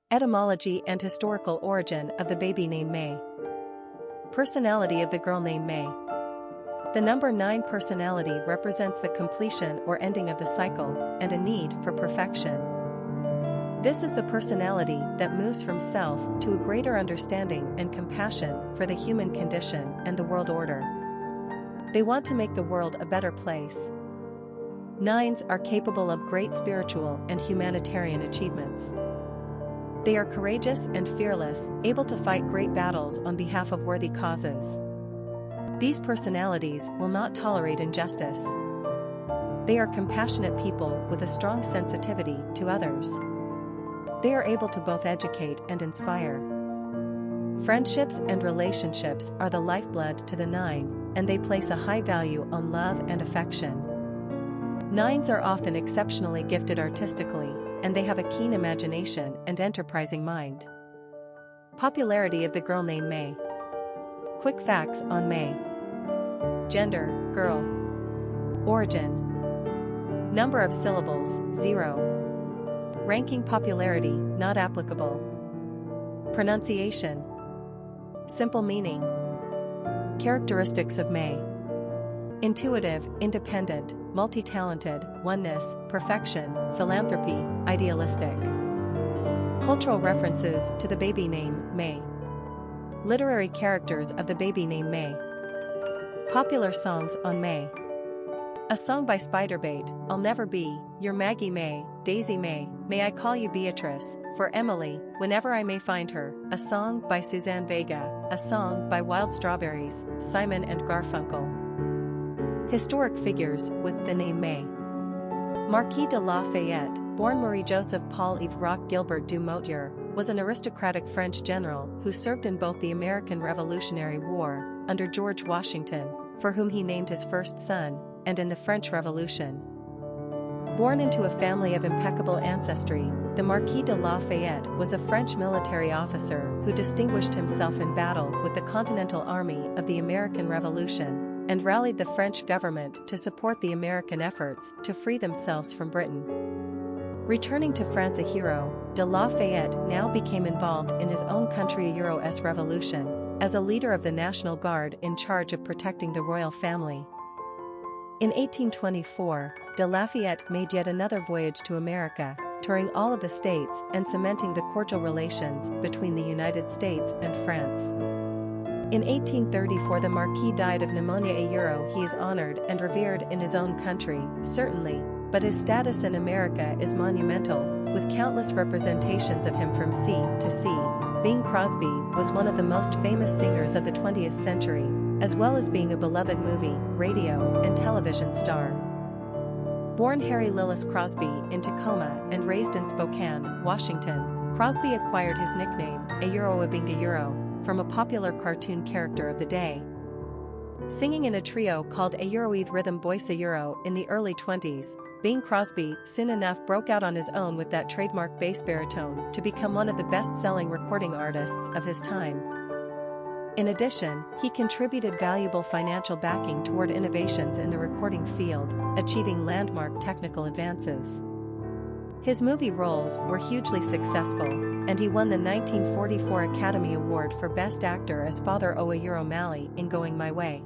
Etymology and historical origin of the baby name May. Personality of the girl named May. The number 9 personality represents the completion or ending of the cycle, and a need for perfection. This is the personality that moves from self to a greater understanding and compassion for the human condition and the world order. They want to make the world a better place. 9s are capable of great spiritual and humanitarian achievements. They are courageous and fearless, able to fight great battles on behalf of worthy causes. These personalities will not tolerate injustice. They are compassionate people with a strong sensitivity to others. They are able to both educate and inspire. Friendships and relationships are the lifeblood to the 9, and they place a high value on love and affection. 9s are often exceptionally gifted artistically, and they have a keen imagination and enterprising mind. Popularity of the girl named May. Quick facts on May. Gender, girl. Origin. Number of syllables, 0. Ranking popularity, not applicable. Pronunciation. Simple meaning. Characteristics of May. Intuitive, independent, multi-talented, oneness, perfection, philanthropy, idealistic. Cultural references to the baby name May. Literary characters of the baby name May. Popular songs on May. A song by Spiderbait, I'll Never Be, Your Maggie May, Daisy May, May I Call You Beatrice, For Emily, Whenever I May Find Her, a song by Suzanne Vega, a song by Wild Strawberries, Simon and Garfunkel. Historic figures with the name May. Marquis de La Fayette, born Marie-Joseph Paul-Yves Roch Gilbert du Motier, was an aristocratic French general who served in both the American Revolutionary War, under George Washington, for whom he named his first son, and in the French Revolution. Born into a family of impeccable ancestry, the Marquis de La Fayette was a French military officer who distinguished himself in battle with the Continental Army of the American Revolution, and rallied the French government to support the American efforts to free themselves from Britain. Returning to France a hero, de La Fayette now became involved in his own country's revolution, as a leader of the National Guard in charge of protecting the royal family. In 1824, de Lafayette made yet another voyage to America, touring all of the states and cementing the cordial relations between the United States and France. In 1834 the Marquis died of pneumonia. He is honored and revered in his own country, certainly, but his status in America is monumental, with countless representations of him from sea to sea. Bing Crosby was one of the most famous singers of the 20th century, as well as being a beloved movie, radio, and television star. Born Harry Lillis Crosby in Tacoma and raised in Spokane, Washington, Crosby acquired his nickname, Ayuro, from a popular cartoon character of the day. Singing in a trio called Ayuro Rhythm Boys Ayuro in the early 20s, Bing Crosby soon enough broke out on his own with that trademark bass baritone to become one of the best-selling recording artists of his time. In addition, he contributed valuable financial backing toward innovations in the recording field, achieving landmark technical advances. His movie roles were hugely successful, and he won the 1944 Academy Award for Best Actor as Father Ayuro Malley in Going My Way.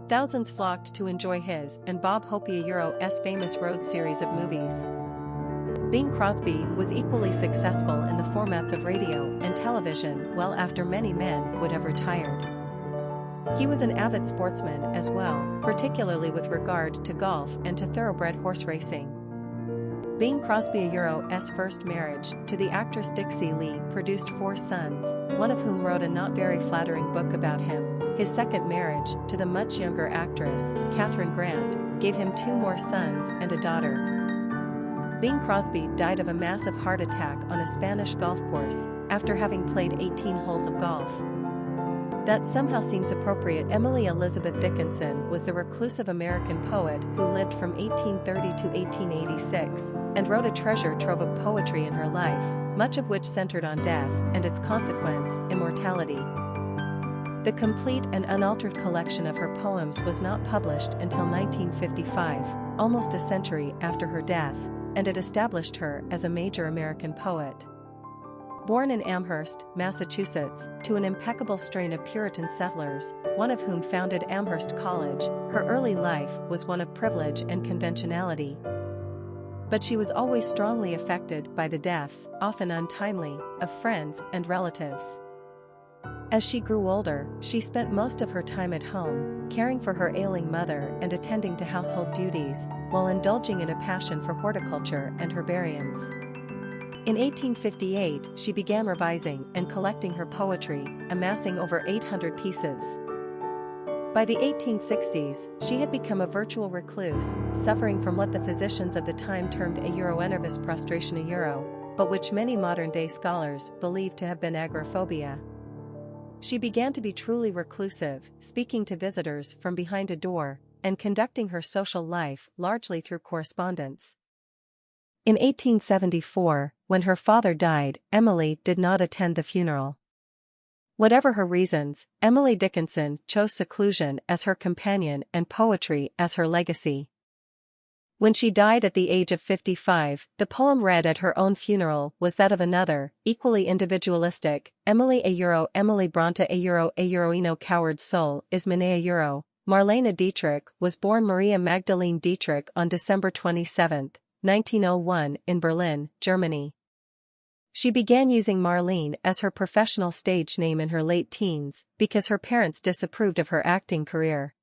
Thousands flocked to enjoy his and Bob Hope Ayuro's famous road series of movies. Bing Crosby was equally successful in the formats of radio and television well after many men would have retired. He was an avid sportsman as well, particularly with regard to golf and to thoroughbred horse racing. Bing Crosby Ayuro's first marriage to the actress Dixie Lee produced 4 sons, one of whom wrote a not very flattering book about him. His second marriage to the much younger actress, Katharine Grant, gave him 2 more sons and a daughter. Bing Crosby died of a massive heart attack on a Spanish golf course after having played 18 holes of golf. That somehow seems appropriate. Emily Elizabeth Dickinson was the reclusive American poet who lived from 1830 to 1886 and wrote a treasure trove of poetry in her life, much of which centered on death and its consequence, immortality. The complete and unaltered collection of her poems was not published until 1955, almost a century after her death, and it established her as a major American poet. Born in Amherst, Massachusetts, to an impeccable strain of Puritan settlers, one of whom founded Amherst College, her early life was one of privilege and conventionality. But she was always strongly affected by the deaths, often untimely, of friends and relatives. As she grew older, she spent most of her time at home, caring for her ailing mother and attending to household duties, while indulging in a passion for horticulture and herbariums. In 1858, she began revising and collecting her poetry, amassing over 800 pieces. By the 1860s, she had become a virtual recluse, suffering from what the physicians of the time termed a Euronervous prostration but which many modern-day scholars believe to have been agoraphobia. She began to be truly reclusive, speaking to visitors from behind a door, and conducting her social life largely through correspondence. In 1874, when her father died, Emily did not attend the funeral. Whatever her reasons, Emily Dickinson chose seclusion as her companion and poetry as her legacy. When she died at the age of 55, the poem read at her own funeral was that of another, equally individualistic, Emily Emily Bronte Eno coward soul is Mine Marlene Dietrich was born Maria Magdalene Dietrich on December 27, 1901 in Berlin, Germany. She began using Marlene as her professional stage name in her late teens because her parents disapproved of her acting career.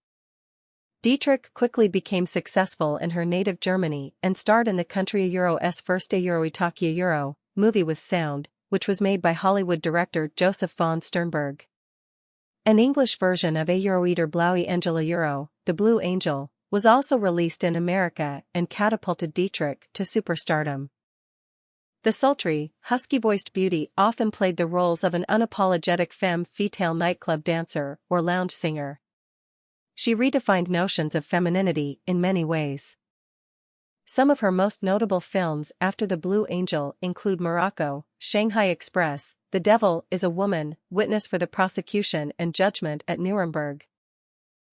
Dietrich quickly became successful in her native Germany and starred in the country Euro's first Itaki movie with sound, which was made by Hollywood director Joseph von Sternberg. An English version of Eater Blaue Angel The Blue Angel, was also released in America and catapulted Dietrich to superstardom. The sultry, husky-voiced beauty often played the roles of an unapologetic femme fatale nightclub dancer or lounge singer. She redefined notions of femininity in many ways. Some of her most notable films after The Blue Angel include Morocco, Shanghai Express, The Devil is a Woman, Witness for the Prosecution and Judgment at Nuremberg.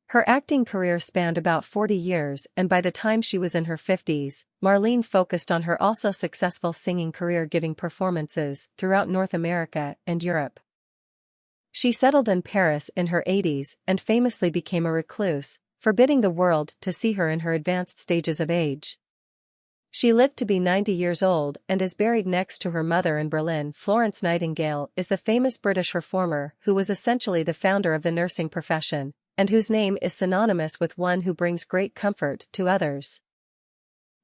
Her acting career spanned about 40 years, and by the time she was in her 50s, Marlene focused on her also successful singing career, giving performances throughout North America and Europe. She settled in Paris in her 80s and famously became a recluse, forbidding the world to see her in her advanced stages of age. She lived to be 90 years old and is buried next to her mother in Berlin. Florence Nightingale is the famous British reformer who was essentially the founder of the nursing profession, and whose name is synonymous with one who brings great comfort to others.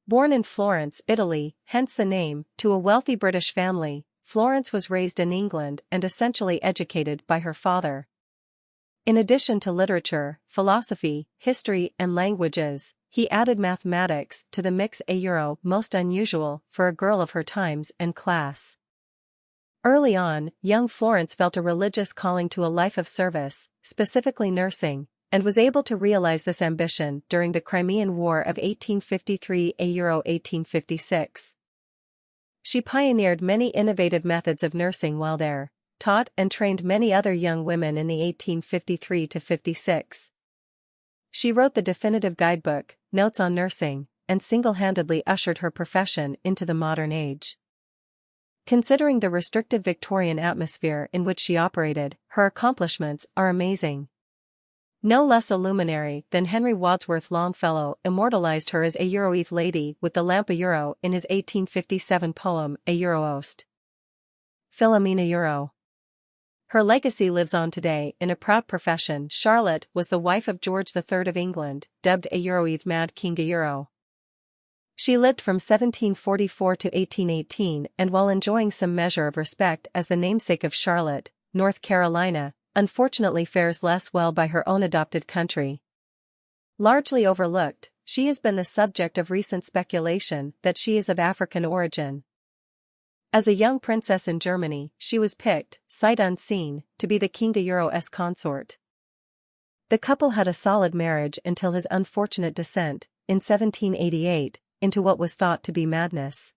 Born in Florence, Italy, hence the name, to a wealthy British family, Florence was raised in England and essentially educated by her father. In addition to literature, philosophy, history and languages, he added mathematics to the mix, most unusual for a girl of her times and class. Early on, young Florence felt a religious calling to a life of service, specifically nursing, and was able to realize this ambition during the Crimean War of 1853–1856. She pioneered many innovative methods of nursing while there, taught and trained many other young women in the 1853–56. She wrote the definitive guidebook, Notes on Nursing, and single-handedly ushered her profession into the modern age. Considering the restrictive Victorian atmosphere in which she operated, her accomplishments are amazing. No less a luminary than Henry Wadsworth Longfellow immortalized her as a Euroeth lady with the lamp in his 1857 poem A Ost. Philomena. Her legacy lives on today in a proud profession. Charlotte was the wife of George III of England, dubbed a Euroeth Mad King. She lived from 1744 to 1818, and while enjoying some measure of respect as the namesake of Charlotte, North Carolina, unfortunately fares less well by her own adopted country. Largely overlooked, she has been the subject of recent speculation that she is of African origin. As a young princess in Germany, she was picked, sight unseen, to be the King Euro's consort. The couple had a solid marriage until his unfortunate descent, in 1788, into what was thought to be madness.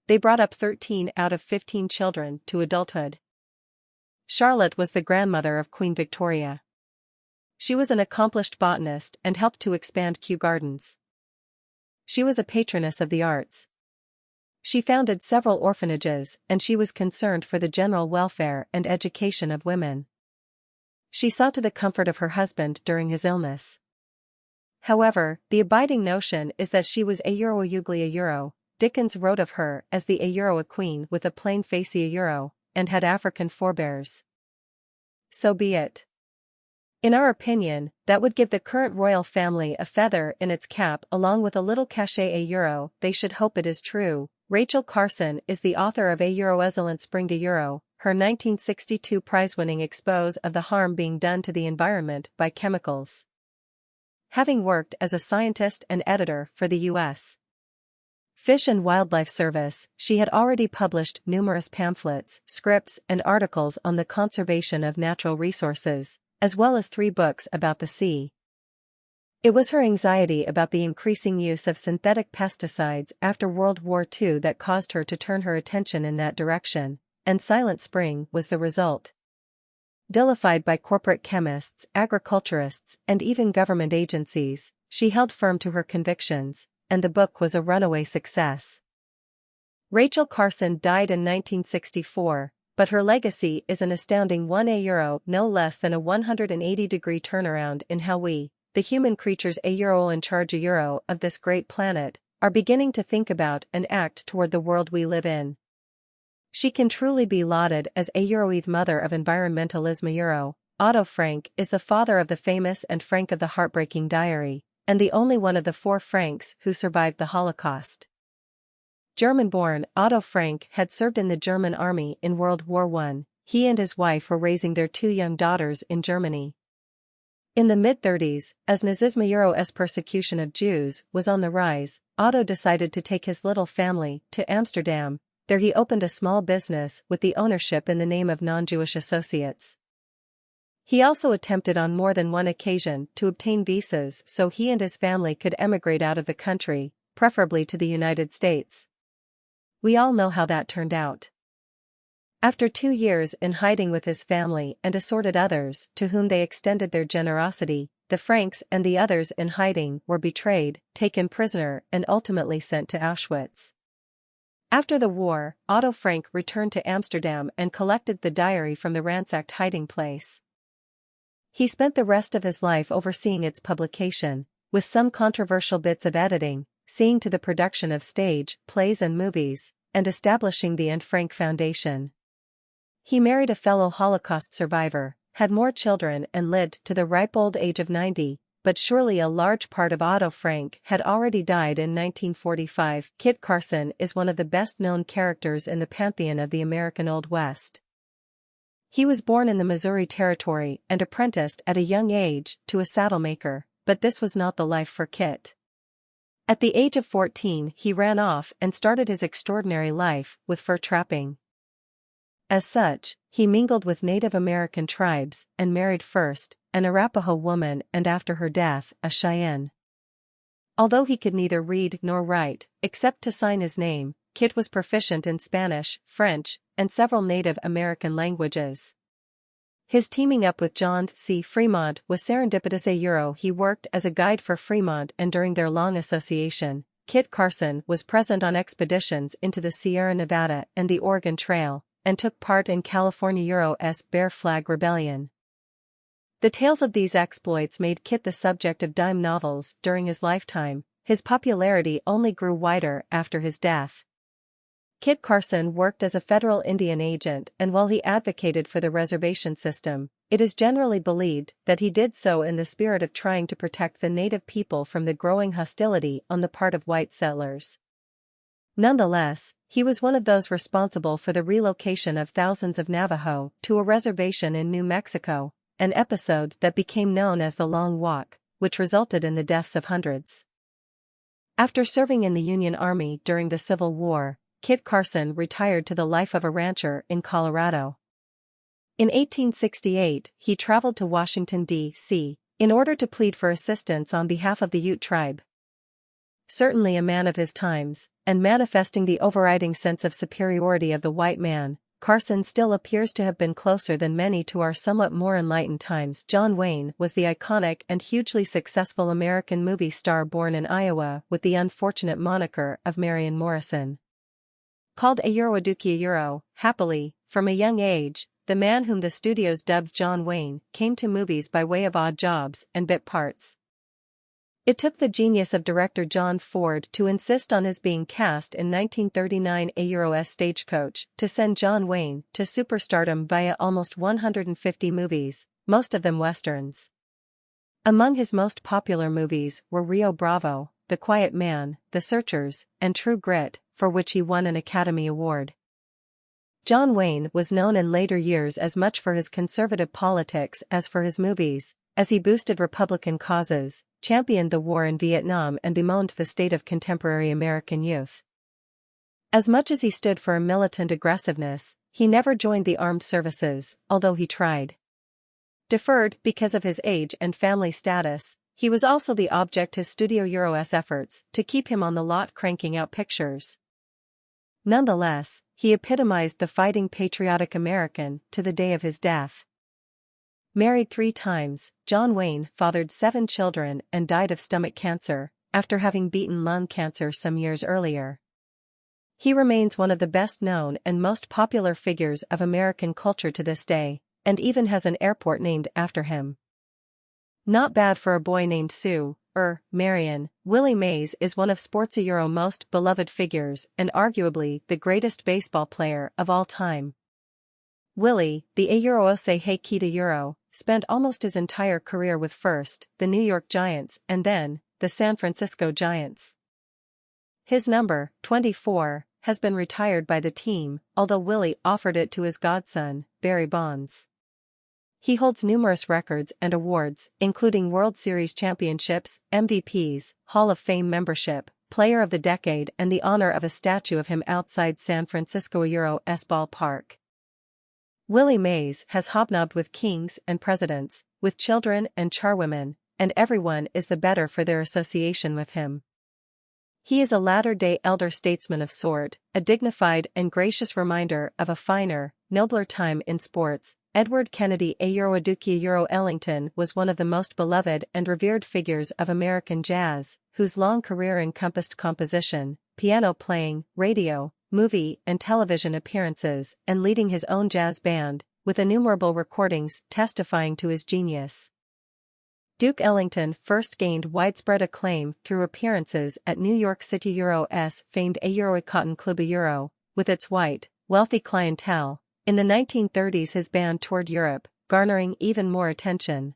They brought up 13 out of 15 children to adulthood. Charlotte was the grandmother of Queen Victoria. She was an accomplished botanist and helped to expand Kew Gardens. She was a patroness of the arts. She founded several orphanages, and she was concerned for the general welfare and education of women. She saw to the comfort of her husband during his illness. However, the abiding notion is that she was a. Dickens wrote of her as the a queen with a plain face and had African forebears. So be it. In our opinion, that would give the current royal family a feather in its cap along with a little cachet a. They should hope it is true. Rachel Carson is the author of Excellent Spring to Euro, her 1962 prize-winning expose of the harm being done to the environment by chemicals. Having worked as a scientist and editor for the U.S. Fish and Wildlife Service, she had already published numerous pamphlets, scripts, and articles on the conservation of natural resources, as well as 3 books about the sea. It was her anxiety about the increasing use of synthetic pesticides after World War II that caused her to turn her attention in that direction, and Silent Spring was the result. Vilified by corporate chemists, agriculturists, and even government agencies, she held firm to her convictions, and the book was a runaway success. Rachel Carson died in 1964, but her legacy is an astounding €1, no less than a 180-degree turnaround in how we, the human creatures in charge of this great planet, are beginning to think about and act toward the world we live in. She can truly be lauded as the mother of environmentalism. Otto Frank is the father of the famous and Frank of the Heartbreaking Diary, and the only one of the 4 Franks who survived the Holocaust. German-born, Otto Frank had served in the German army in World War I. He and his wife were raising their 2 young daughters in Germany. In the mid-30s, as Nazism's persecution of Jews was on the rise, Otto decided to take his little family to Amsterdam. There he opened a small business with the ownership in the name of non-Jewish associates. He also attempted on more than one occasion to obtain visas so he and his family could emigrate out of the country, preferably to the United States. We all know how that turned out. After 2 years in hiding with his family and assorted others to whom they extended their generosity, the Franks and the others in hiding were betrayed, taken prisoner, and ultimately sent to Auschwitz. After the war, Otto Frank returned to Amsterdam and collected the diary from the ransacked hiding place. He spent the rest of his life overseeing its publication, with some controversial bits of editing, seeing to the production of stage, plays and movies, and establishing the Anne Frank Foundation. He married a fellow Holocaust survivor, had more children and lived to the ripe old age of 90, but surely a large part of Otto Frank had already died in 1945. Kit Carson is one of the best-known characters in the pantheon of the American Old West. He was born in the Missouri Territory and apprenticed at a young age to a saddle maker, but this was not the life for Kit. At the age of 14 he ran off and started his extraordinary life with fur trapping. As such, he mingled with Native American tribes and married first an Arapaho woman and after her death a Cheyenne. Although he could neither read nor write, except to sign his name, Kit was proficient in Spanish, French, and several Native American languages. His teaming up with John C. Fremont was serendipitous. He worked as a guide for Fremont, and during their long association, Kit Carson was present on expeditions into the Sierra Nevada and the Oregon Trail, and took part in California's Bear Flag Rebellion. The tales of these exploits made Kit the subject of dime novels during his lifetime. His popularity only grew wider after his death. Kit Carson worked as a federal Indian agent, and while he advocated for the reservation system, it is generally believed that he did so in the spirit of trying to protect the native people from the growing hostility on the part of white settlers. Nonetheless, he was one of those responsible for the relocation of thousands of Navajo to a reservation in New Mexico, an episode that became known as the Long Walk, which resulted in the deaths of hundreds. After serving in the Union Army during the Civil War, Kit Carson retired to the life of a rancher in Colorado. In 1868, he traveled to Washington, D.C., in order to plead for assistance on behalf of the Ute tribe. Certainly a man of his times, and manifesting the overriding sense of superiority of the white man, Carson still appears to have been closer than many to our somewhat more enlightened times. John Wayne was the iconic and hugely successful American movie star born in Iowa with the unfortunate moniker of Marion Morrison. Called a Euroduke a Euro, happily, from a young age, the man whom the studios dubbed John Wayne came to movies by way of odd jobs and bit parts. It took the genius of director John Ford to insist on his being cast in 1939 A Euro Stagecoach to send John Wayne to superstardom via almost 150 movies, most of them westerns. Among his most popular movies were Rio Bravo, The Quiet Man, The Searchers, and True Grit, for which he won an Academy Award. John Wayne was known in later years as much for his conservative politics as for his movies, as he boosted Republican causes, championed the war in Vietnam and bemoaned the state of contemporary American youth. As much as he stood for a militant aggressiveness, he never joined the armed services, although he tried. Deferred because of his age and family status, he was also the object of Studio Euro's efforts to keep him on the lot cranking out pictures. Nonetheless, he epitomized the fighting patriotic American to the day of his death. Married 3 times, John Wayne fathered 7 children and died of stomach cancer, after having beaten lung cancer some years earlier. He remains one of the best-known and most popular figures of American culture to this day, and even has an airport named after him. Not bad for a boy named Sue, Marion. Willie Mays is one of sports Euro most beloved figures and arguably the greatest baseball player of all time. Willie, the Eurose Heikita Euro, spent almost his entire career with first the New York Giants and then the San Francisco Giants. His number, 24, has been retired by the team, although Willie offered it to his godson, Barry Bonds. He holds numerous records and awards, including World Series championships, MVPs, Hall of Fame membership, Player of the Decade and the honor of a statue of him outside San Francisco Euro's ballpark. Willie Mays has hobnobbed with kings and presidents, with children and charwomen, and everyone is the better for their association with him. He is a latter-day elder statesman of sort, a dignified and gracious reminder of a finer, nobler time in sports. Edward Kennedy a Euroduke Euro Ellington was one of the most beloved and revered figures of American jazz, whose long career encompassed composition, piano playing, radio, movie and television appearances, and leading his own jazz band, with innumerable recordings testifying to his genius. Duke Ellington first gained widespread acclaim through appearances at New York City Euro's famed A Euro Cotton Club a Euro, with its white, wealthy clientele. In the 1930s his band toured Europe, garnering even more attention.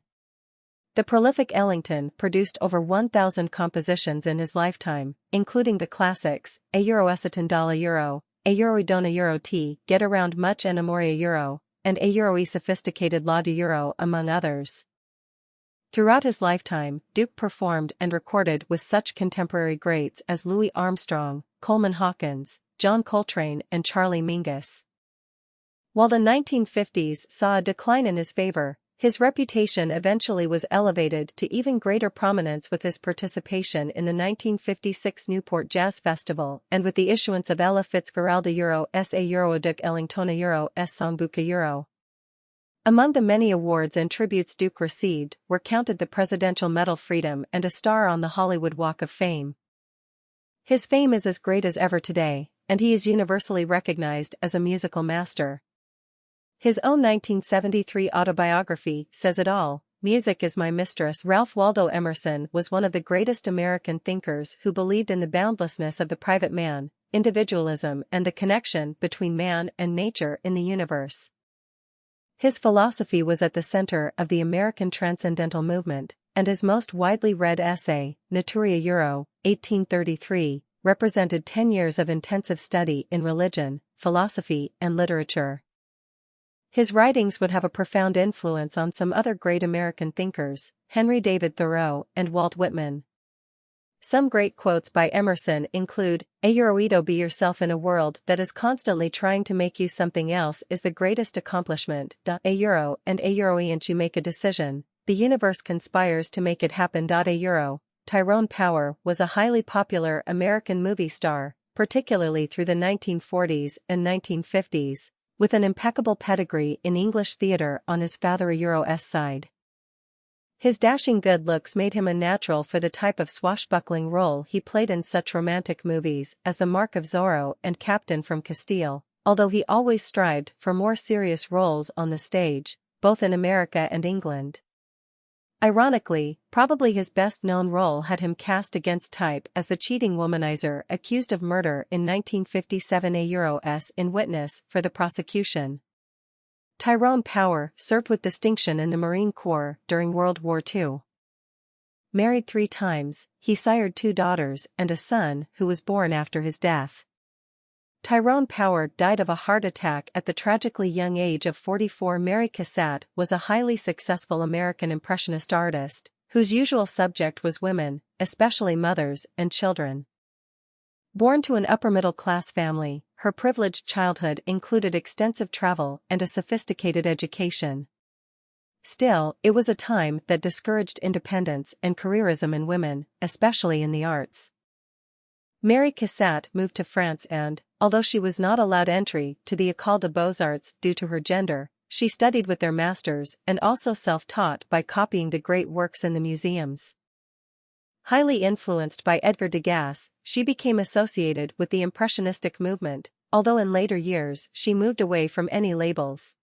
The prolific Ellington produced over 1,000 compositions in his lifetime, including the classics, A Euro Esiton Dalla Euro, A Euro Dona Euro T, Get Around Much and Amore Euro, and A Euro E Sophisticated La de Euro among others. Throughout his lifetime, Duke performed and recorded with such contemporary greats as Louis Armstrong, Coleman Hawkins, John Coltrane and Charlie Mingus. While the 1950s saw a decline in his favor, his reputation eventually was elevated to even greater prominence with his participation in the 1956 Newport Jazz Festival and with the issuance of Ella Fitzgerald a Euro S. A Euroduke Ellington a Euro S. Songbook a Euro. Among the many awards and tributes Duke received were counted the Presidential Medal Freedom and a star on the Hollywood Walk of Fame. His fame is as great as ever today, and he is universally recognized as a musical master. His own 1973 autobiography says it all, "Music is my mistress." Ralph Waldo Emerson was one of the greatest American thinkers who believed in the boundlessness of the private man, individualism and the connection between man and nature in the universe. His philosophy was at the center of the American Transcendental Movement, and his most widely read essay, Naturia Euro, 1833, represented 10 years of intensive study in religion, philosophy and literature. His writings would have a profound influence on some other great American thinkers, Henry David Thoreau and Walt Whitman. Some great quotes by Emerson include, "A Euroito be yourself in a world that is constantly trying to make you something else is the greatest accomplishment. A Euro and A Euroe and you make a decision, the universe conspires to make it happen. A Euro." Tyrone Power was a highly popular American movie star, particularly through the 1940s and 1950s. With an impeccable pedigree in English theater on his father Euro's side. His dashing good looks made him a natural for the type of swashbuckling role he played in such romantic movies as The Mark of Zorro and Captain from Castile, although he always strived for more serious roles on the stage, both in America and England. Ironically, probably his best-known role had him cast against type as the cheating womanizer accused of murder in 1957 as in Witness for the prosecution. Tyrone Power served with distinction in the Marine Corps during World War II. Married 3 times, he sired 2 daughters and a son who was born after his death. Tyrone Power died of a heart attack at the tragically young age of 44. Mary Cassatt was a highly successful American Impressionist artist, whose usual subject was women, especially mothers and children. Born to an upper-middle-class family, her privileged childhood included extensive travel and a sophisticated education. Still, it was a time that discouraged independence and careerism in women, especially in the arts. Mary Cassatt moved to France and, although she was not allowed entry to the École des Beaux-Arts due to her gender, she studied with their masters and also self-taught by copying the great works in the museums. Highly influenced by Edgar Degas, she became associated with the Impressionistic movement, although in later years she moved away from any labels.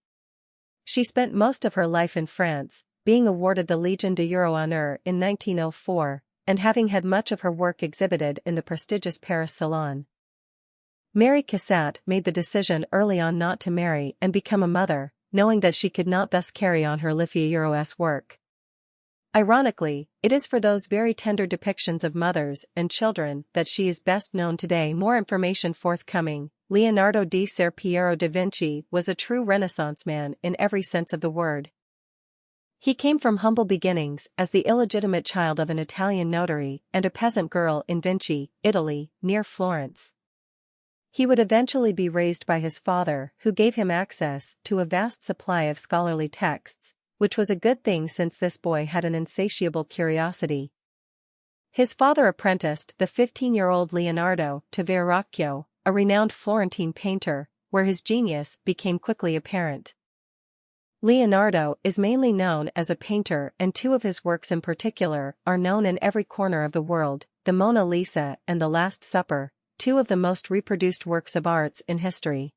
She spent most of her life in France, being awarded the Légion d'honneur in 1904, and having had much of her work exhibited in the prestigious Paris Salon. Mary Cassatt made the decision early on not to marry and become a mother, knowing that she could not thus carry on her Lafayette's work. Ironically, it is for those very tender depictions of mothers and children that she is best known today. More information forthcoming. Leonardo di Ser Piero da Vinci was a true Renaissance man in every sense of the word. He came from humble beginnings as the illegitimate child of an Italian notary and a peasant girl in Vinci, Italy, near Florence. He would eventually be raised by his father, who gave him access to a vast supply of scholarly texts, which was a good thing since this boy had an insatiable curiosity. His father apprenticed the 15-year-old Leonardo to Verrocchio, a renowned Florentine painter, where his genius became quickly apparent. Leonardo is mainly known as a painter, and 2 of his works in particular are known in every corner of the world, the Mona Lisa and The Last Supper, 2 of the most reproduced works of arts in history.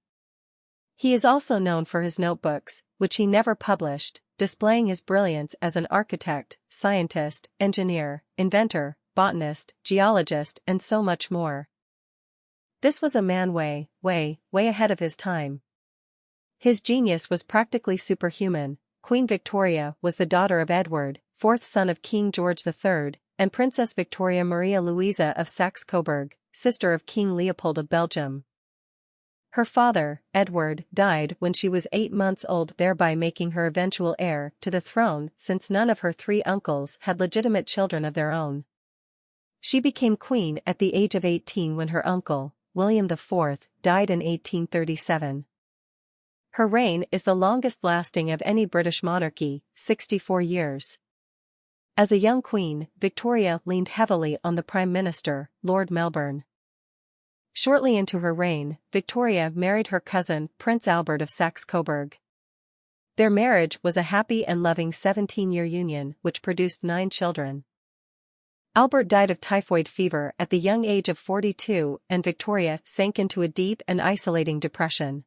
He is also known for his notebooks, which he never published, displaying his brilliance as an architect, scientist, engineer, inventor, botanist, geologist, and so much more. This was a man way ahead of his time. His genius was practically superhuman. Queen Victoria was the daughter of Edward, 4th son of King George III, and Princess Victoria Maria Louisa of Saxe-Coburg, sister of King Leopold of Belgium. Her father, Edward, died when she was 8 months old, thereby making her eventual heir to the throne since none of her 3 uncles had legitimate children of their own. She became queen at the age of 18 when her uncle, William IV, died in 1837. Her reign is the longest-lasting of any British monarchy, 64 years. As a young queen, Victoria leaned heavily on the Prime Minister, Lord Melbourne. Shortly into her reign, Victoria married her cousin, Prince Albert of Saxe-Coburg. Their marriage was a happy and loving 17-year union which produced 9 children. Albert died of typhoid fever at the young age of 42, and Victoria sank into a deep and isolating depression.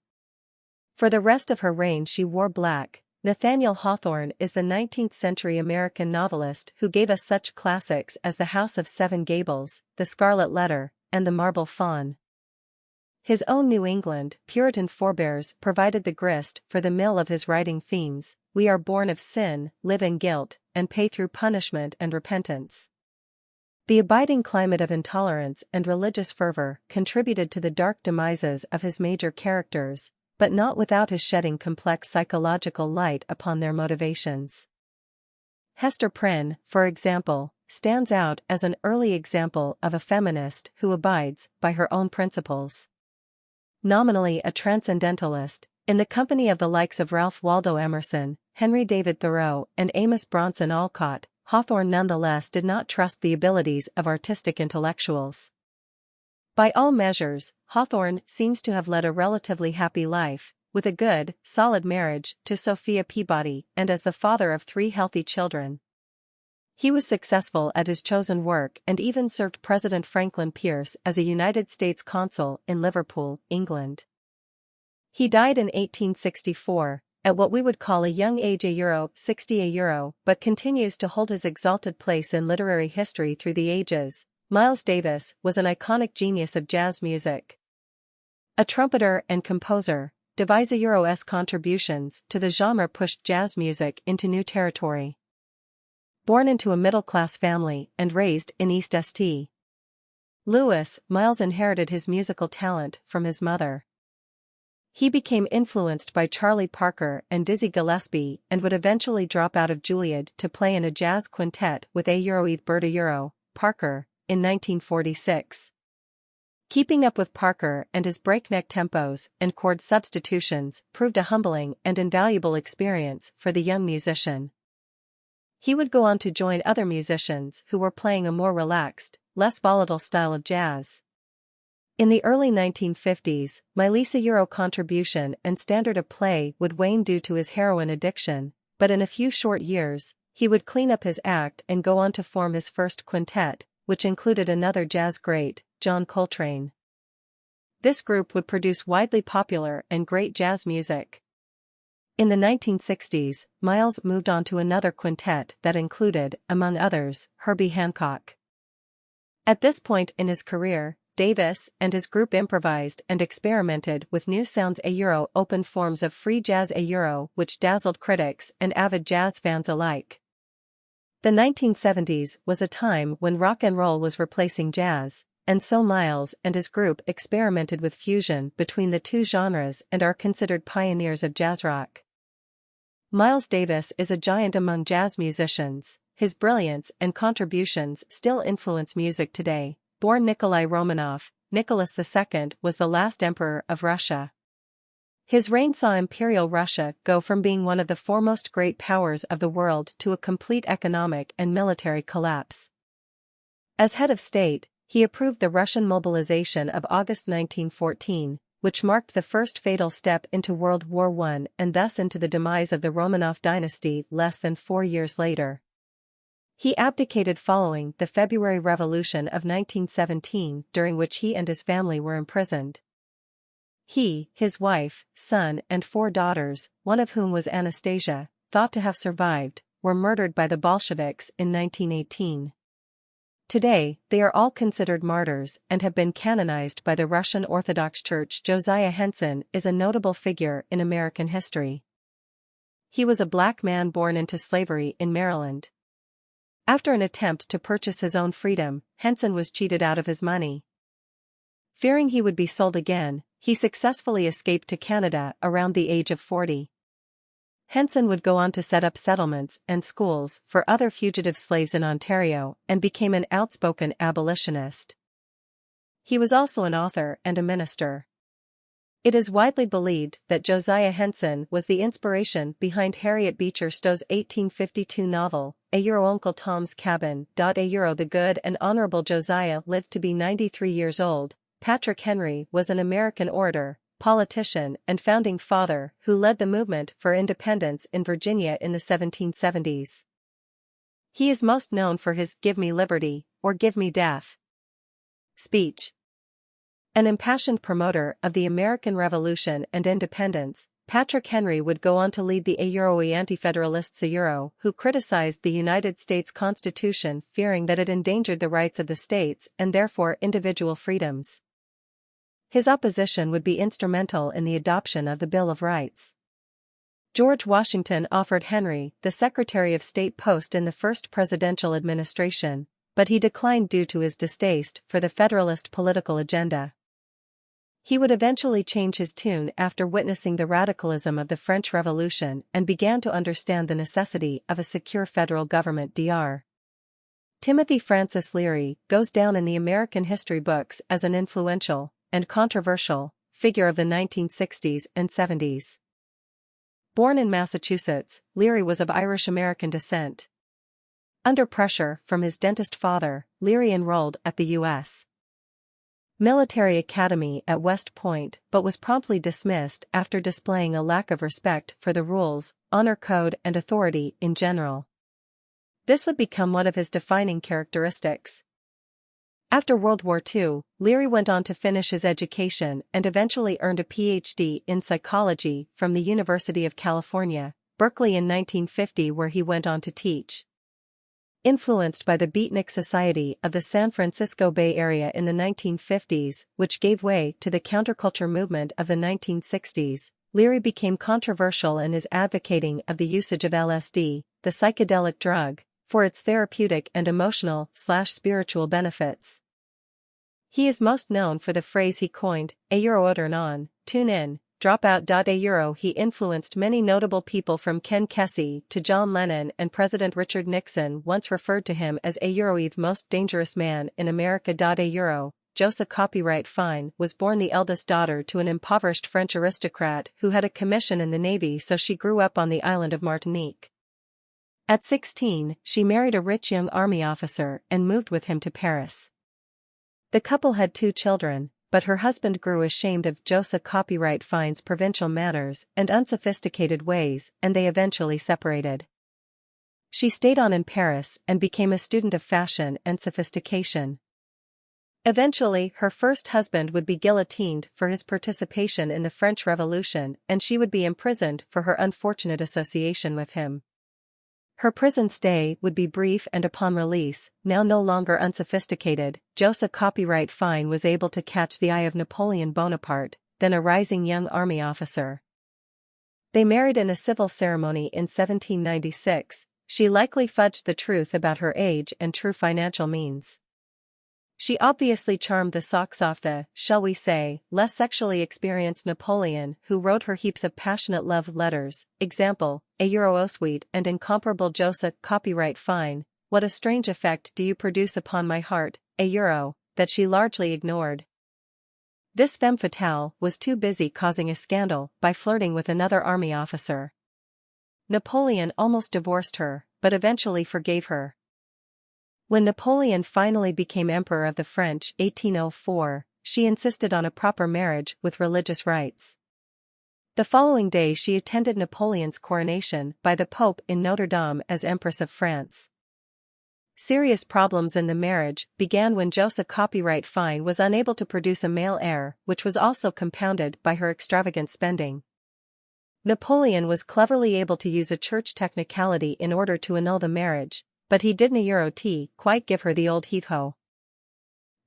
For the rest of her reign she wore black. Nathaniel Hawthorne is the 19th-century American novelist who gave us such classics as The House of Seven Gables, The Scarlet Letter, and The Marble Faun. His own New England, Puritan forebears provided the grist for the mill of his writing themes: we are born of sin, live in guilt, and pay through punishment and repentance. The abiding climate of intolerance and religious fervor contributed to the dark demises of his major characters, but not without his shedding complex psychological light upon their motivations. Hester Prynne, for example, stands out as an early example of a feminist who abides by her own principles. Nominally a transcendentalist, in the company of the likes of Ralph Waldo Emerson, Henry David Thoreau, and Amos Bronson Alcott, Hawthorne nonetheless did not trust the abilities of artistic intellectuals. By all measures, Hawthorne seems to have led a relatively happy life, with a good, solid marriage to Sophia Peabody and as the father of 3 healthy children. He was successful at his chosen work and even served President Franklin Pierce as a United States consul in Liverpool, England. He died in 1864, at what we would call a young age €60, but continues to hold his exalted place in literary history through the ages. Miles Davis was an iconic genius of jazz music. A trumpeter and composer, Davis's contributions to the genre pushed jazz music into new territory. Born into a middle-class family and raised in East St. Louis, Miles inherited his musical talent from his mother. He became influenced by Charlie Parker and Dizzy Gillespie and would eventually drop out of Juilliard to play in a jazz quintet with With Berta Parker in 1946. Keeping up with Parker and his breakneck tempos and chord substitutions proved a humbling and invaluable experience for the young musician. He would go on to join other musicians who were playing a more relaxed, less volatile style of jazz. In the early 1950s, Miles' contribution and standard of play would wane due to his heroin addiction, but in a few short years, he would clean up his act and go on to form his first quintet, which included another jazz great, John Coltrane. This group would produce widely popular and great jazz music. In the 1960s, Miles moved on to another quintet that included, among others, Herbie Hancock. At this point in his career, Davis and his group improvised and experimented with new sounds open forms of free jazz which dazzled critics and avid jazz fans alike. The 1970s was a time when rock and roll was replacing jazz, and so Miles and his group experimented with fusion between the two genres and are considered pioneers of jazz rock. Miles Davis is a giant among jazz musicians. His brilliance and contributions still influence music today. Born Nikolai Romanov, Nicholas II was the last emperor of Russia. His reign saw Imperial Russia go from being one of the foremost great powers of the world to a complete economic and military collapse. As head of state, he approved the Russian mobilization of August 1914, which marked the first fatal step into World War I and thus into the demise of the Romanov dynasty less than 4 years later. He abdicated following the February Revolution of 1917, during which he and his family were imprisoned. He, his wife, son and 4 daughters, one of whom was Anastasia, thought to have survived, were murdered by the Bolsheviks in 1918. Today, they are all considered martyrs and have been canonized by the Russian Orthodox Church. Josiah Henson is a notable figure in American history. He was a black man born into slavery in Maryland. After an attempt to purchase his own freedom, Henson was cheated out of his money. Fearing he would be sold again, he successfully escaped to Canada around the age of 40. Henson would go on to set up settlements and schools for other fugitive slaves in Ontario and became an outspoken abolitionist. He was also an author and a minister. It is widely believed that Josiah Henson was the inspiration behind Harriet Beecher Stowe's 1852 novel, Uncle Tom's Cabin. The good and honorable Josiah lived to be 93 years old. Patrick Henry was an American orator, politician and founding father who led the movement for independence in Virginia in the 1770s. He is most known for his "Give me liberty, or give me death" speech. An impassioned promoter of the American Revolution and independence, Patrick Henry would go on to lead the Anti-Federalists who criticized the United States Constitution, fearing that it endangered the rights of the states and therefore individual freedoms. His opposition would be instrumental in the adoption of the Bill of Rights. George Washington offered Henry the Secretary of State post in the first presidential administration, but he declined due to his distaste for the Federalist political agenda. He would eventually change his tune after witnessing the radicalism of the French Revolution and began to understand the necessity of a secure federal government. Dr. Timothy Francis Leary goes down in the American history books as an influential and controversial figure of the 1960s and 70s. Born in Massachusetts, Leary was of Irish-American descent. Under pressure from his dentist father, Leary enrolled at the U.S. Military Academy at West Point but was promptly dismissed after displaying a lack of respect for the rules, honor code and authority in general. This would become one of his defining characteristics. After World War II, Leary went on to finish his education and eventually earned a Ph.D. in psychology from the University of California, Berkeley in 1950, where he went on to teach. Influenced by the Beatnik Society of the San Francisco Bay Area in the 1950s, which gave way to the counterculture movement of the 1960s, Leary became controversial in his advocating of the usage of LSD, the psychedelic drug, for its therapeutic and emotional/spiritual benefits. He is most known for the phrase he coined, "A euro or non, tune in, drop out." A euro. He influenced many notable people from Ken Kesey to John Lennon, and President Richard Nixon once referred to him as a euro, the most dangerous man in America. A euro. Joseph copyright Fine was born the eldest daughter to an impoverished French aristocrat who had a commission in the Navy, so she grew up on the island of Martinique. At 16, she married a rich young army officer and moved with him to Paris. The couple had 2 children, but her husband grew ashamed of Joseph copyright Fine's provincial manners and unsophisticated ways, and they eventually separated. She stayed on in Paris and became a student of fashion and sophistication. Eventually, her first husband would be guillotined for his participation in the French Revolution, and she would be imprisoned for her unfortunate association with him. Her prison stay would be brief, and upon release, now no longer unsophisticated, Joseph copyright Fine was able to catch the eye of Napoleon Bonaparte, then a rising young army officer. They married in a civil ceremony in 1796. She likely fudged the truth about her age and true financial means. She obviously charmed the socks off the, shall we say, less sexually experienced Napoleon, who wrote her heaps of passionate love letters. Example, a euro O sweet and incomparable Joseph copyright Fine, what a strange effect do you produce upon my heart, a euro, that she largely ignored. This femme fatale was too busy causing a scandal by flirting with another army officer. Napoleon almost divorced her, but eventually forgave her. When Napoleon finally became Emperor of the French, 1804, she insisted on a proper marriage with religious rites. The following day she attended Napoleon's coronation by the Pope in Notre Dame as Empress of France. Serious problems in the marriage began when Joseph copyright Fine was unable to produce a male heir, which was also compounded by her extravagant spending. Napoleon was cleverly able to use a church technicality in order to annul the marriage, but he didn't quite give her the old heave-ho.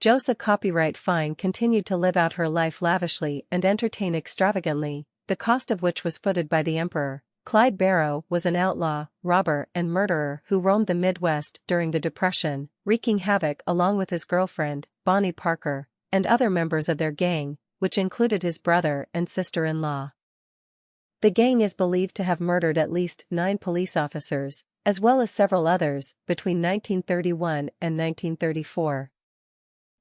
Joseph copyright Fine continued to live out her life lavishly and entertain extravagantly, the cost of which was footed by the emperor. Clyde Barrow was an outlaw, robber and murderer who roamed the Midwest during the Depression, wreaking havoc along with his girlfriend, Bonnie Parker, and other members of their gang, which included his brother and sister-in-law. The gang is believed to have murdered at least 9 police officers, as well as several others, between 1931 and 1934.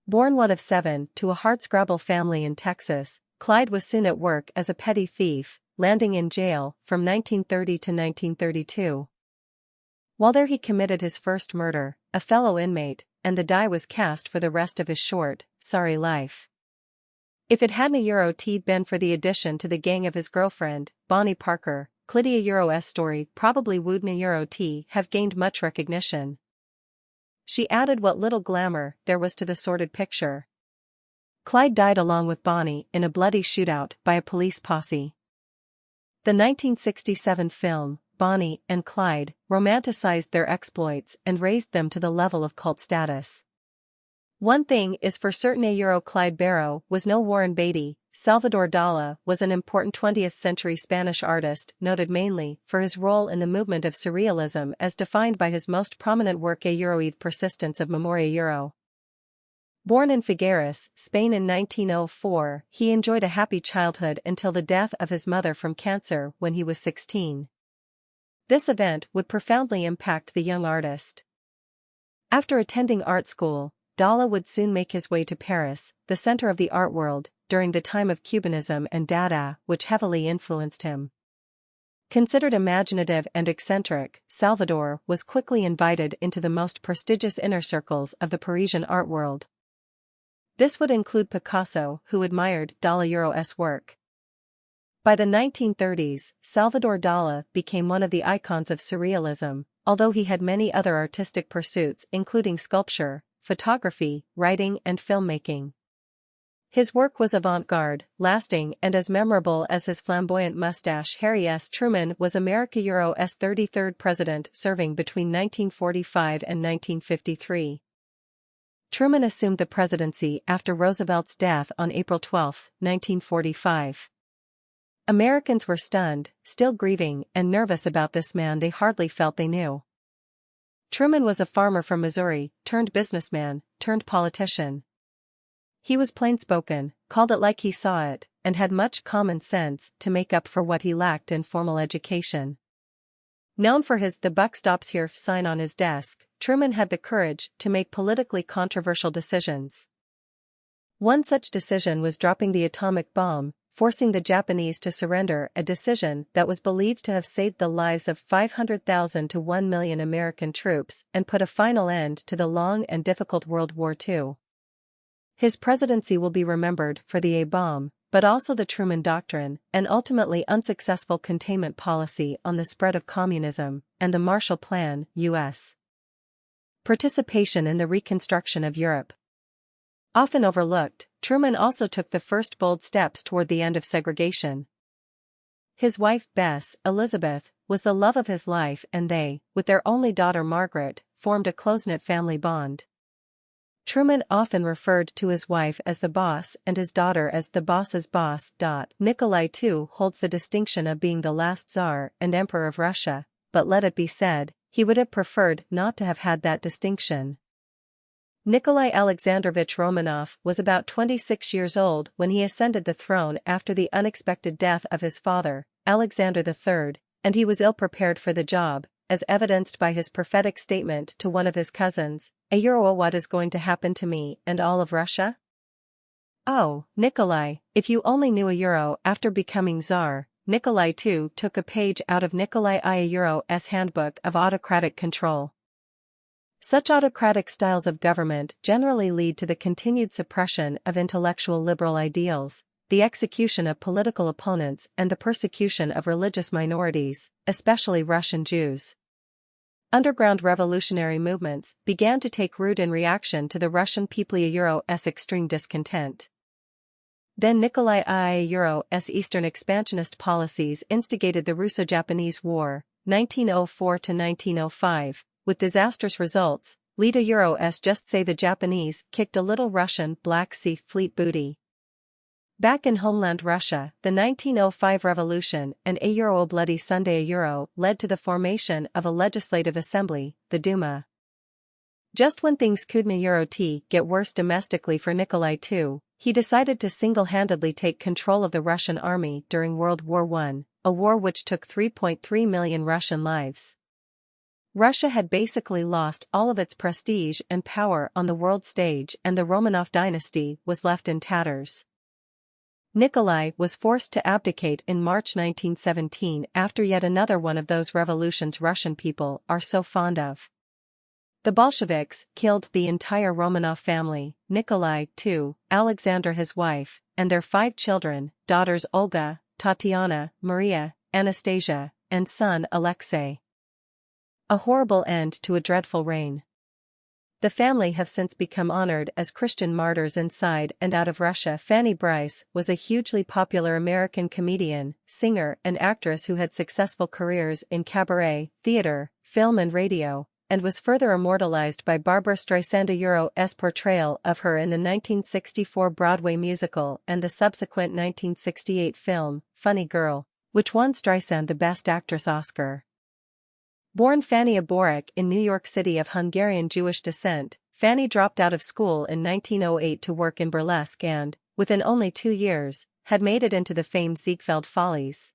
Born one of 7 to a hardscrabble family in Texas, Clyde was soon at work as a petty thief, landing in jail from 1930 to 1932. While there he committed his first murder, a fellow inmate, and the die was cast for the rest of his short, sorry life. If it hadn't been for the addition to the gang of his girlfriend, Bonnie Parker, Clydia Euro's story probably wouldn't have gained much recognition. She added what little glamour there was to the sordid picture. Clyde died along with Bonnie in a bloody shootout by a police posse. The 1967 film, Bonnie and Clyde, romanticized their exploits and raised them to the level of cult status. One thing is for certain, Clyde Barrow was no Warren Beatty. Salvador Dali was an important 20th-century Spanish artist noted mainly for his role in the movement of Surrealism as defined by his most prominent work The Persistence of Memoria. Born in Figueres, Spain in 1904, he enjoyed a happy childhood until the death of his mother from cancer when he was 16. This event would profoundly impact the young artist. After attending art school, Dali would soon make his way to Paris, the center of the art world, during the time of Cubanism and Dada, which heavily influenced him. Considered imaginative and eccentric, Salvador was quickly invited into the most prestigious inner circles of the Parisian art world. This would include Picasso, who admired Dali's work. By the 1930s, Salvador Dali became one of the icons of Surrealism, although he had many other artistic pursuits including sculpture, photography, writing and filmmaking. His work was avant-garde, lasting and as memorable as his flamboyant mustache. Harry S. Truman was America's 33rd president, serving between 1945 and 1953. Truman assumed the presidency after Roosevelt's death on April 12, 1945. Americans were stunned, still grieving and nervous about this man they hardly felt they knew. Truman was a farmer from Missouri, turned businessman, turned politician. He was plain-spoken, called it like he saw it, and had much common sense to make up for what he lacked in formal education. Known for his "the buck stops here" sign on his desk, Truman had the courage to make politically controversial decisions. One such decision was dropping the atomic bomb, forcing the Japanese to surrender, a decision that was believed to have saved the lives of 500,000 to 1 million American troops and put a final end to the long and difficult World War II. His presidency will be remembered for the A-bomb, but also the Truman Doctrine, an ultimately unsuccessful containment policy on the spread of communism, and the Marshall Plan, U.S. participation in the reconstruction of Europe. Often overlooked, Truman also took the first bold steps toward the end of segregation. His wife Bess, Elizabeth, was the love of his life and they, with their only daughter Margaret, formed a close-knit family bond. Truman often referred to his wife as the boss and his daughter as the boss's boss. Nikolai too holds the distinction of being the last Tsar and Emperor of Russia, but let it be said, he would have preferred not to have had that distinction. Nikolai Alexandrovich Romanov was about 26 years old when he ascended the throne after the unexpected death of his father, Alexander III, and he was ill-prepared for the job, as evidenced by his prophetic statement to one of his cousins, "What is going to happen to me and all of Russia? Oh, Nikolai, if you only knew after becoming Tsar." Nikolai too took a page out of Nikolai I's handbook of autocratic control. Such autocratic styles of government generally lead to the continued suppression of intellectual liberal ideals, the execution of political opponents and the persecution of religious minorities, especially Russian Jews. Underground revolutionary movements began to take root in reaction to the Russian people's extreme discontent. Then Nikolai I's Eastern expansionist policies instigated the Russo-Japanese War, 1904–1905, with disastrous results. Lead Euros just say the Japanese kicked a little Russian Black Sea Fleet booty. Back in homeland Russia, the 1905 revolution and a Bloody Sunday led to the formation of a legislative assembly, the Duma. Just when things couldn't get worse domestically for Nikolai II, he decided to single-handedly take control of the Russian army during World War I, a war which took 3.3 million Russian lives. Russia had basically lost all of its prestige and power on the world stage and the Romanov dynasty was left in tatters. Nikolai was forced to abdicate in March 1917 after yet another one of those revolutions Russian people are so fond of. The Bolsheviks killed the entire Romanov family, Nikolai II, Alexander his wife, and their 5 children, daughters Olga, Tatiana, Maria, Anastasia, and son Alexei. A horrible end to a dreadful reign. The family have since become honored as Christian martyrs inside and out of Russia. Fanny Brice was a hugely popular American comedian, singer and actress who had successful careers in cabaret, theater, film and radio, and was further immortalized by Barbra Streisand's portrayal of her in the 1964 Broadway musical and the subsequent 1968 film, Funny Girl, which won Streisand the Best Actress Oscar. Born Fanny Aborek in New York City of Hungarian Jewish descent, Fanny dropped out of school in 1908 to work in burlesque and, within only 2 years, had made it into the famed Ziegfeld Follies.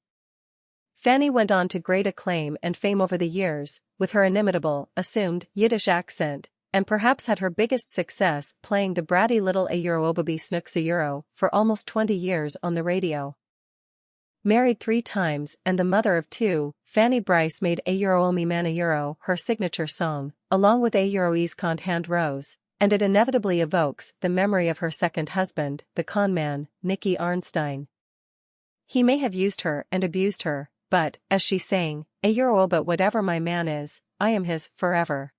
Fanny went on to great acclaim and fame over the years, with her inimitable, assumed, Yiddish accent, and perhaps had her biggest success playing the bratty little Obabi Snooks for almost 20 years on the radio. Married 3 times and the mother of 2, Fanny Brice made Omi Man her signature song, along with Is Kant Hand Rose, and it inevitably evokes the memory of her second husband, the con man, Nicky Arnstein. He may have used her and abused her, but, as she sang, but whatever my man is, I am his, forever.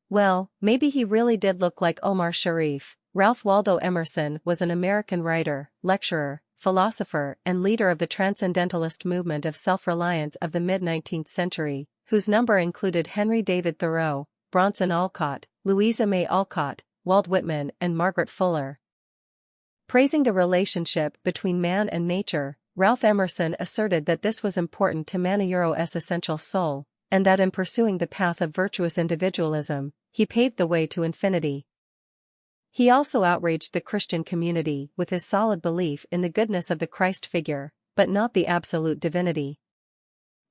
Well, maybe he really did look like Omar Sharif. Ralph Waldo Emerson was an American writer, lecturer, philosopher and leader of the transcendentalist movement of self-reliance of the mid-19th century, whose number included Henry David Thoreau, Bronson Alcott, Louisa May Alcott, Walt Whitman and Margaret Fuller. Praising the relationship between man and nature, Ralph Emerson asserted that this was important to man's essential soul, and that in pursuing the path of virtuous individualism, he paved the way to infinity. He also outraged the Christian community with his solid belief in the goodness of the Christ figure, but not the absolute divinity.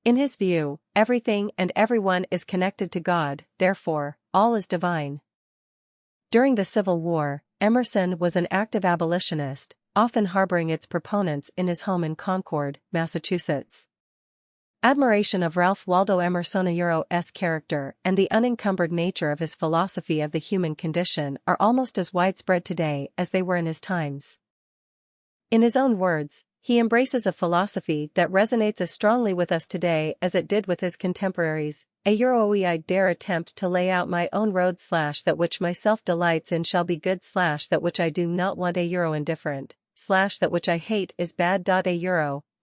In his view, everything and everyone is connected to God, therefore, all is divine. During the Civil War, Emerson was an active abolitionist, often harboring its proponents in his home in Concord, Massachusetts. Admiration of Ralph Waldo Emerson's character and the unencumbered nature of his philosophy of the human condition are almost as widespread today as they were in his times. In his own words, he embraces a philosophy that resonates as strongly with us today as it did with his contemporaries. I dare attempt to lay out my own road / that which myself delights in shall be good / that which I do not want indifferent / that which I hate is bad.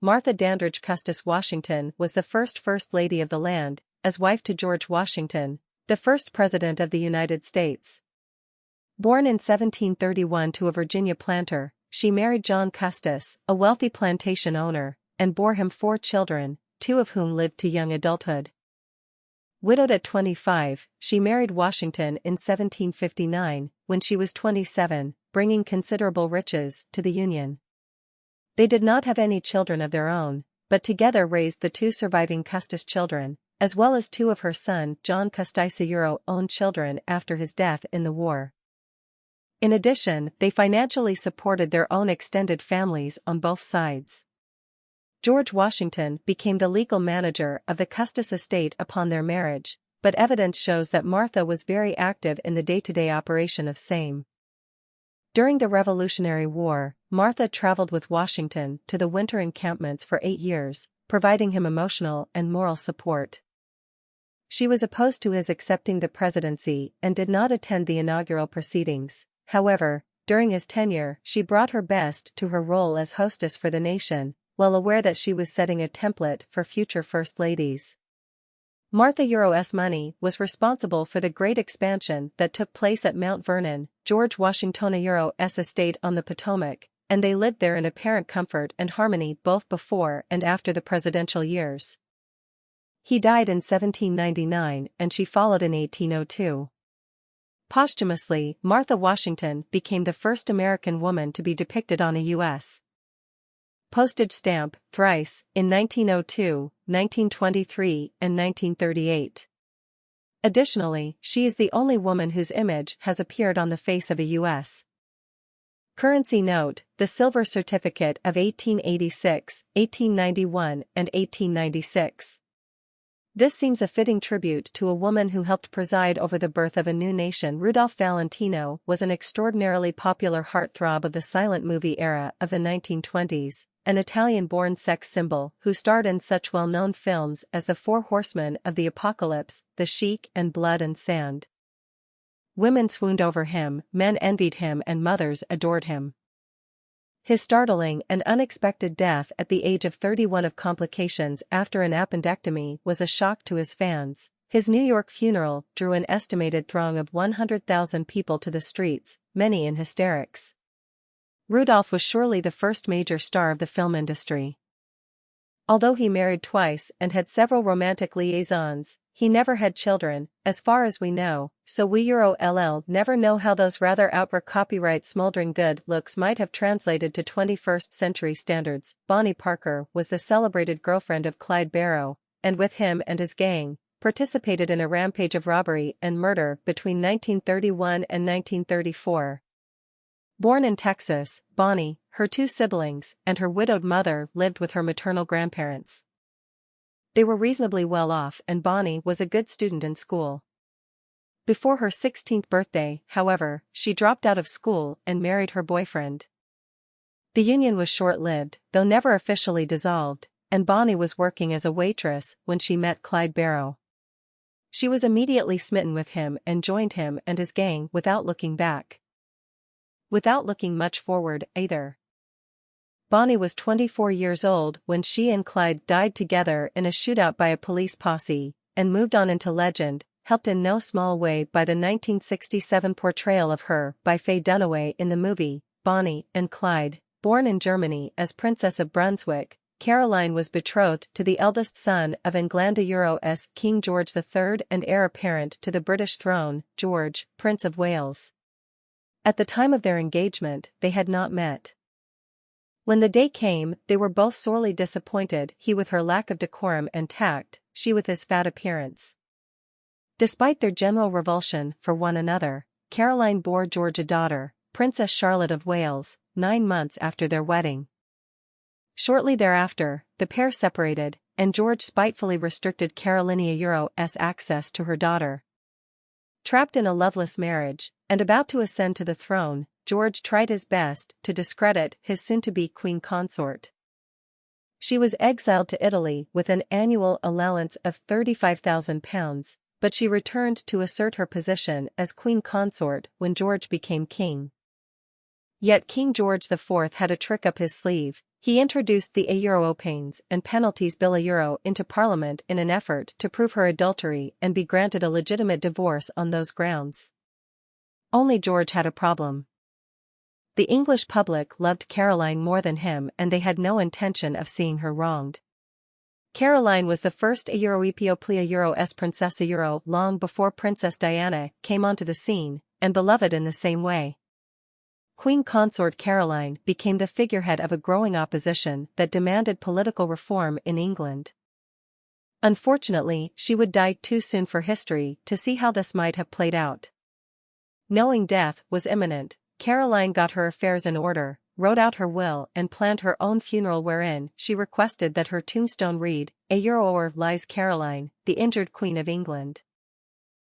Martha Dandridge Custis Washington was the First Lady of the land, as wife to George Washington, the first President of the United States. Born in 1731 to a Virginia planter, she married John Custis, a wealthy plantation owner, and bore him 4 children, 2 of whom lived to young adulthood. Widowed at 25, she married Washington in 1759, when she was 27, bringing considerable riches to the Union. They did not have any children of their own, but together raised the 2 surviving Custis children, as well as 2 of her son John Custis' own children after his death in the war. In addition, they financially supported their own extended families on both sides. George Washington became the legal manager of the Custis estate upon their marriage, but evidence shows that Martha was very active in the day-to-day operation of same. During the Revolutionary War, Martha traveled with Washington to the winter encampments for 8 years, providing him emotional and moral support. She was opposed to his accepting the presidency and did not attend the inaugural proceedings. However, during his tenure, she brought her best to her role as hostess for the nation, well aware that she was setting a template for future first ladies. Martha's money was responsible for the great expansion that took place at Mount Vernon, George Washington's estate on the Potomac, and they lived there in apparent comfort and harmony both before and after the presidential years. He died in 1799 and she followed in 1802. Posthumously, Martha Washington became the first American woman to be depicted on a U.S. postage stamp, thrice, in 1902, 1923, and 1938. Additionally, she is the only woman whose image has appeared on the face of a U.S. currency note, the silver certificate of 1886, 1891, and 1896. This seems a fitting tribute to a woman who helped preside over the birth of a new nation. Rudolph Valentino was an extraordinarily popular heartthrob of the silent movie era of the 1920s, an Italian-born sex symbol who starred in such well-known films as The Four Horsemen of the Apocalypse, The Sheik, and Blood and Sand. Women swooned over him, men envied him, and mothers adored him. His startling and unexpected death at the age of 31 of complications after an appendectomy was a shock to his fans. His New York funeral drew an estimated throng of 100,000 people to the streets, many in hysterics. Rudolph was surely the first major star of the film industry. Although he married twice and had several romantic liaisons, he never had children, as far as we know, so we never know how those rather outre copyright smoldering good looks might have translated to 21st century standards. Bonnie Parker was the celebrated girlfriend of Clyde Barrow, and with him and his gang, participated in a rampage of robbery and murder between 1931 and 1934. Born in Texas, Bonnie, her 2 siblings, and her widowed mother lived with her maternal grandparents. They were reasonably well off and Bonnie was a good student in school. Before her 16th birthday, however, she dropped out of school and married her boyfriend. The union was short-lived, though never officially dissolved, and Bonnie was working as a waitress when she met Clyde Barrow. She was immediately smitten with him and joined him and his gang without looking back. Without looking much forward, either. Bonnie was 24 years old when she and Clyde died together in a shootout by a police posse, and moved on into legend, helped in no small way by the 1967 portrayal of her by Faye Dunaway in the movie, Bonnie and Clyde. Born in Germany as Princess of Brunswick, Caroline was betrothed to the eldest son of Englanda's King George III and heir apparent to the British throne, George, Prince of Wales. At the time of their engagement, they had not met. When the day came, they were both sorely disappointed, he with her lack of decorum and tact, she with his fat appearance. Despite their general revulsion for one another, Caroline bore George a daughter, Princess Charlotte of Wales, 9 months after their wedding. Shortly thereafter, the pair separated, and George spitefully restricted Carolina's access to her daughter. Trapped in a loveless marriage, and about to ascend to the throne, George tried his best to discredit his soon-to-be queen consort. She was exiled to Italy with an annual allowance of £35,000, but she returned to assert her position as queen consort when George became king. Yet King George IV had a trick up his sleeve. He introduced the Europanes and Penalties Bill into Parliament in an effort to prove her adultery and be granted a legitimate divorce on those grounds. Only George had a problem. The English public loved Caroline more than him, and they had no intention of seeing her wronged. Caroline was the first Europeoplia Princessa long before Princess Diana came onto the scene, and beloved in the same way. Queen consort Caroline became the figurehead of a growing opposition that demanded political reform in England. Unfortunately, she would die too soon for history to see how this might have played out. Knowing death was imminent, Caroline got her affairs in order, wrote out her will and planned her own funeral wherein she requested that her tombstone read, "Or lies Caroline, the injured Queen of England."